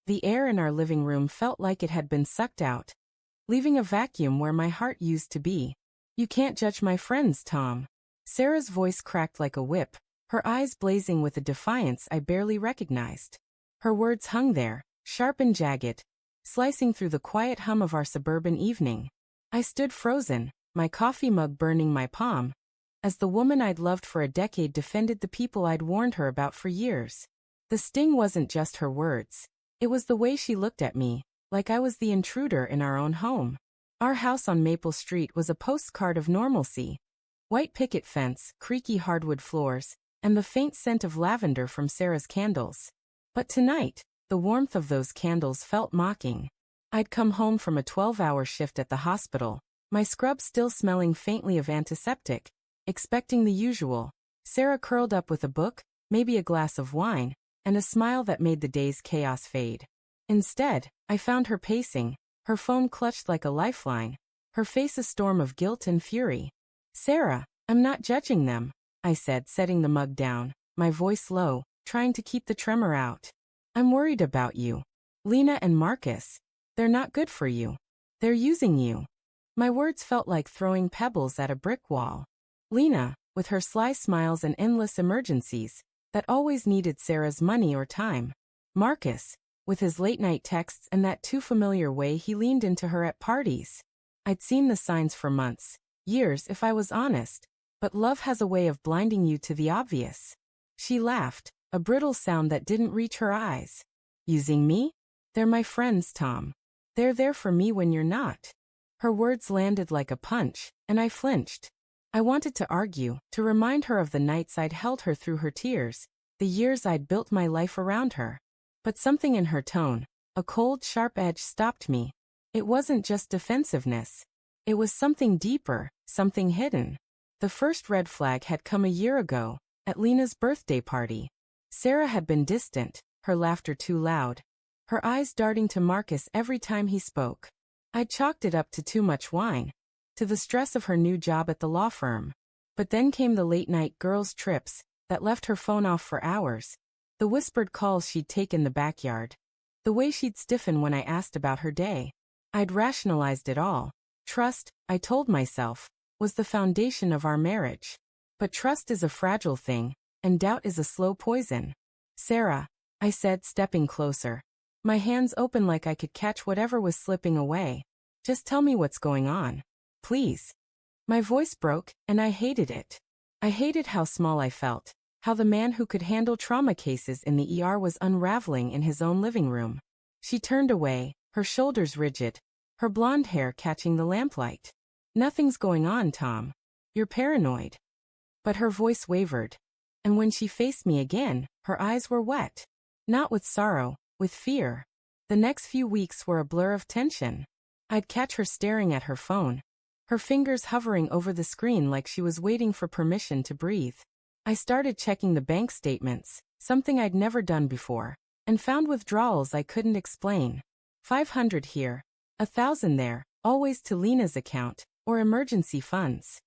The air in our living room felt like it had been sucked out, leaving a vacuum where my heart used to be. You can't judge my friends, Tom. Sarah's voice cracked like a whip, her eyes blazing with a defiance I barely recognized. Her words hung there, sharp and jagged, slicing through the quiet hum of our suburban evening. I stood frozen, my coffee mug burning my palm, as the woman I'd loved for a decade defended the people I'd warned her about for years. The sting wasn't just her words. It was the way she looked at me, like I was the intruder in our own home. Our house on Maple Street was a postcard of normalcy. White picket fence, creaky hardwood floors, and the faint scent of lavender from Sarah's candles. But tonight, the warmth of those candles felt mocking. I'd come home from a 12-hour shift at the hospital, my scrub still smelling faintly of antiseptic, expecting the usual. Sarah curled up with a book, maybe a glass of wine, and a smile that made the day's chaos fade. Instead, I found her pacing, her phone clutched like a lifeline, her face a storm of guilt and fury. "Sarah, I'm not judging them," I said, setting the mug down, my voice low, trying to keep the tremor out. "I'm worried about you. Lena and Marcus. They're not good for you. They're using you." My words felt like throwing pebbles at a brick wall. Lena, with her sly smiles and endless emergencies, that always needed Sarah's money or time. Marcus, with his late-night texts and that too familiar way he leaned into her at parties. I'd seen the signs for months, years if I was honest, but love has a way of blinding you to the obvious. She laughed, a brittle sound that didn't reach her eyes. "Using me? They're my friends, Tom. They're there for me when you're not." Her words landed like a punch, and I flinched. I wanted to argue, to remind her of the nights I'd held her through her tears, the years I'd built my life around her. But something in her tone, a cold, sharp edge, stopped me. It wasn't just defensiveness. It was something deeper, something hidden. The first red flag had come a year ago, at Lena's birthday party. Sarah had been distant, her laughter too loud, her eyes darting to Marcus every time he spoke. I'd chalked it up to too much wine, to the stress of her new job at the law firm. But then came the late-night girls' trips that left her phone off for hours, the whispered calls she'd take in the backyard, the way she'd stiffen when I asked about her day. I'd rationalized it all. Trust, I told myself, was the foundation of our marriage. But trust is a fragile thing, and doubt is a slow poison. "Sarah," I said, stepping closer, my hands open like I could catch whatever was slipping away. "Just tell me what's going on. Please." My voice broke, and I hated it. I hated how small I felt, how the man who could handle trauma cases in the ER was unraveling in his own living room. She turned away, her shoulders rigid, her blonde hair catching the lamplight. "Nothing's going on, Tom. You're paranoid." But her voice wavered. And when she faced me again, her eyes were wet. Not with sorrow, with fear. The next few weeks were a blur of tension. I'd catch her staring at her phone, her fingers hovering over the screen like she was waiting for permission to breathe. I started checking the bank statements, something I'd never done before, and found withdrawals I couldn't explain. 500 here, 1,000 there, always to Lena's account, or emergency funds.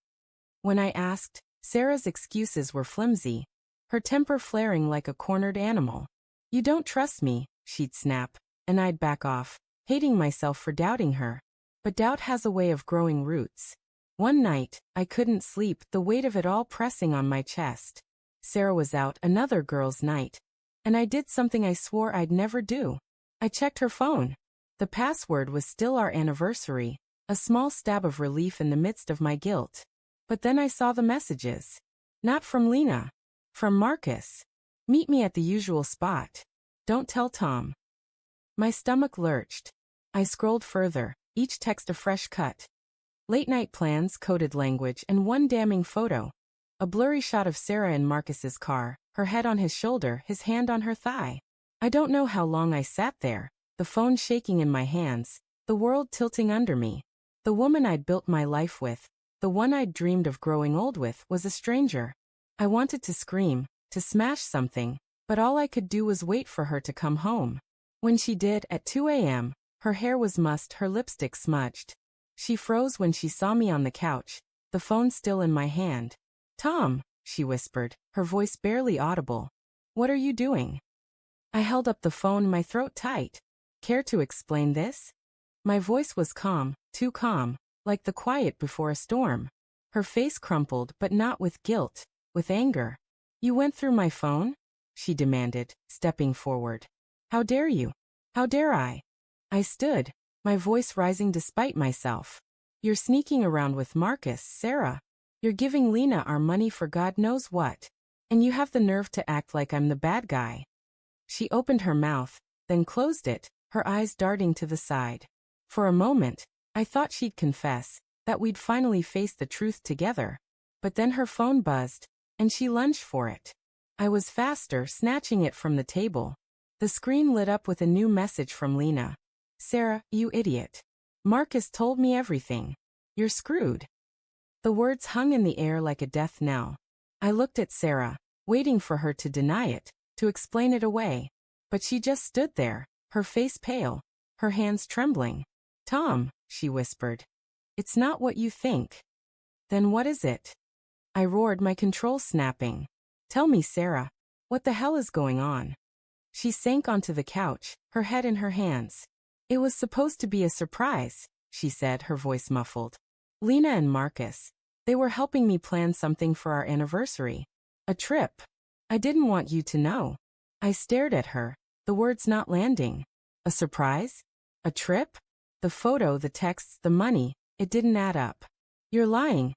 When I asked, Sarah's excuses were flimsy, her temper flaring like a cornered animal. "You don't trust me," she'd snap, and I'd back off, hating myself for doubting her. But doubt has a way of growing roots. One night, I couldn't sleep, the weight of it all pressing on my chest. Sarah was out, another girl's night, and I did something I swore I'd never do. I checked her phone. The password was still our anniversary, a small stab of relief in the midst of my guilt. But then I saw the messages. Not from Lena. From Marcus. "Meet me at the usual spot. Don't tell Tom." My stomach lurched. I scrolled further, each text a fresh cut. Late-night plans, coded language, and one damning photo. A blurry shot of Sarah in Marcus's car, her head on his shoulder, his hand on her thigh. I don't know how long I sat there, the phone shaking in my hands, the world tilting under me. The woman I'd built my life with, the one I'd dreamed of growing old with, was a stranger. I wanted to scream, to smash something, but all I could do was wait for her to come home. When she did, at 2 a.m., her hair was mussed, her lipstick smudged. She froze when she saw me on the couch, the phone still in my hand. "Tom," she whispered, her voice barely audible. "What are you doing?" I held up the phone, my throat tight. Care to explain this? My voice was calm, too calm, like the quiet before a storm. Her face crumpled, but not with guilt, with anger. You went through my phone? She demanded, stepping forward. How dare you? How dare I? I stood, my voice rising despite myself. You're sneaking around with Marcus, Sarah. You're giving Lena our money for God knows what. And you have the nerve to act like I'm the bad guy. She opened her mouth, then closed it, her eyes darting to the side. For a moment, I thought she'd confess, that we'd finally face the truth together. But then her phone buzzed, and she lunged for it. I was faster, snatching it from the table. The screen lit up with a new message from Lena. Sarah, you idiot. Marcus told me everything. You're screwed. The words hung in the air like a death knell. I looked at Sarah, waiting for her to deny it, to explain it away. But she just stood there, her face pale, her hands trembling. Tom, she whispered. It's not what you think. Then what is it? I roared, my control snapping. Tell me, Sarah, what the hell is going on? She sank onto the couch, her head in her hands. It was supposed to be a surprise, she said, her voice muffled. Lena and Marcus, they were helping me plan something for our anniversary. A trip. I didn't want you to know. I stared at her, the words not landing. A surprise? A trip? The photo, the texts, the money, it didn't add up. You're lying,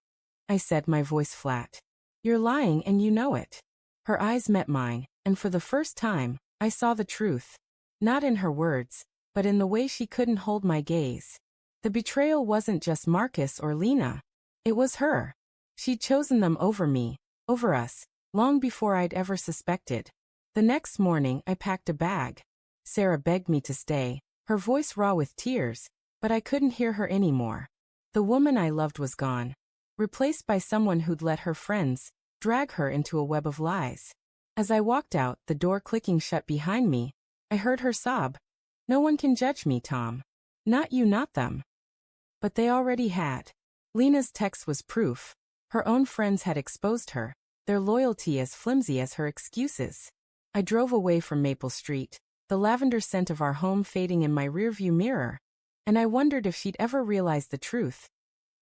I said, my voice flat. You're lying and you know it. Her eyes met mine, and for the first time, I saw the truth. Not in her words, but in the way she couldn't hold my gaze. The betrayal wasn't just Marcus or Lena. It was her. She'd chosen them over me, over us, long before I'd ever suspected. The next morning, I packed a bag. Sarah begged me to stay, her voice raw with tears, but I couldn't hear her anymore. The woman I loved was gone, replaced by someone who'd let her friends drag her into a web of lies. As I walked out, the door clicking shut behind me, I heard her sob. No one can judge me, Tom. Not you, not them. But they already had. Lena's text was proof. Her own friends had exposed her, their loyalty as flimsy as her excuses. I drove away from Maple Street, the lavender scent of our home fading in my rearview mirror, and I wondered if she'd ever realize the truth.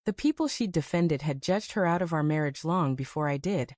The people she'd defended had judged her out of our marriage long before I did.